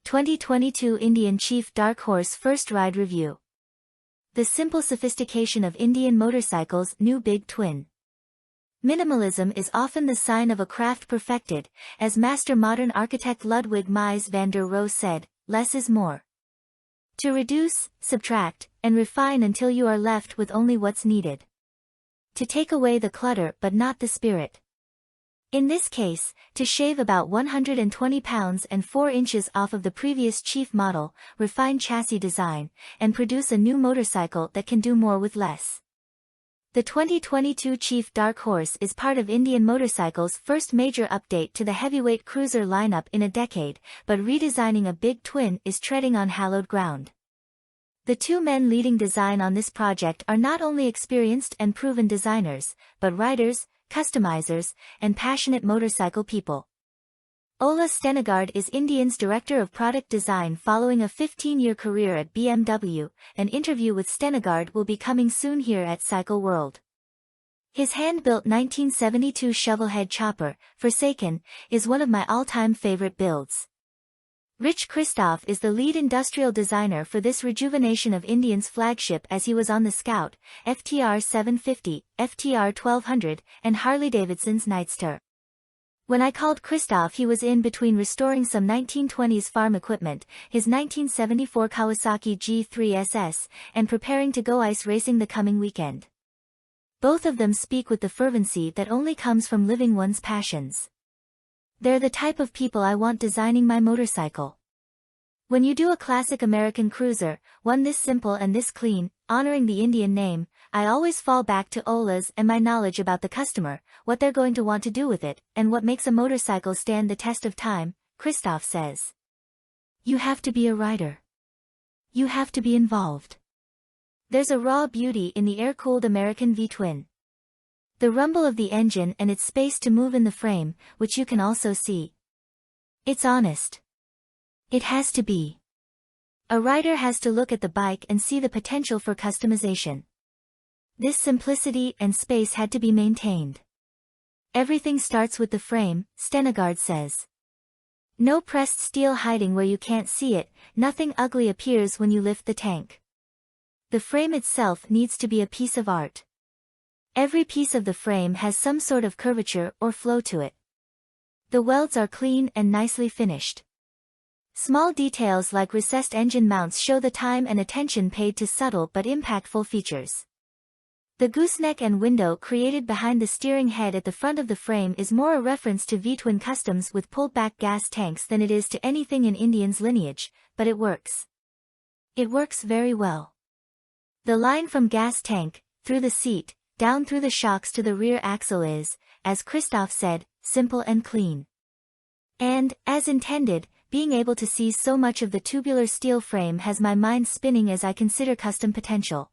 2022 Indian Chief Dark Horse First Ride Review. The simple sophistication of Indian motorcycles' new big twin. Minimalism is often the sign of a craft perfected, as master modern architect Ludwig Mies van der Rohe said, "Less is more." To reduce, subtract, and refine until you are left with only what's needed. To take away the clutter but not the spirit. In this case, to shave about 120 pounds and 4 inches off of the previous Chief model, refine chassis design, and produce a new motorcycle that can do more with less. The 2022 Chief Dark Horse is part of Indian Motorcycle's first major update to the heavyweight cruiser lineup in a decade, but redesigning a big twin is treading on hallowed ground. The two men leading design on this project are not only experienced and proven designers, but riders, customizers, and passionate motorcycle people. Ola Stenegard is Indian's Director of Product Design following a 15-year career at BMW. An interview with Stenegard will be coming soon here at Cycle World. His hand-built 1972 shovelhead chopper, Forsaken, is one of my all-time favorite builds. Rich Christoph is the lead industrial designer for this rejuvenation of Indian's flagship, as he was on the Scout, FTR 750, FTR 1200, and Harley-Davidson's Nightstar. When I called Christoph, he was in between restoring some 1920s farm equipment, his 1974 Kawasaki G3 SS, and preparing to go ice racing the coming weekend. Both of them speak with the fervency that only comes from living one's passions. They're the type of people I want designing my motorcycle. When you do a classic American cruiser, one this simple and this clean, honoring the Indian name, I always fall back to Ola's and my knowledge about the customer, what they're going to want to do with it, and what makes a motorcycle stand the test of time. Christoph says, "You have to be a rider. You have to be involved. There's a raw beauty in the air-cooled American V-twin. The rumble of the engine and its space to move in the frame, which you can also see. It's honest. It has to be. A rider has to look at the bike and see the potential for customization. This simplicity and space had to be maintained. Everything starts with the frame," Stenegard says. "No pressed steel hiding where you can't see it, nothing ugly appears when you lift the tank. The frame itself needs to be a piece of art. Every piece of the frame has some sort of curvature or flow to it. The welds are clean and nicely finished. Small details like recessed engine mounts show the time and attention paid to subtle but impactful features. The gooseneck and window created behind the steering head at the front of the frame is more a reference to V-twin customs with pulled-back gas tanks than it is to anything in Indian's lineage, but it works. It works very well. The line from gas tank, through the seat, down through the shocks to the rear axle is, as Christoph said, simple and clean. And, as intended, being able to see so much of the tubular steel frame has my mind spinning as I consider custom potential.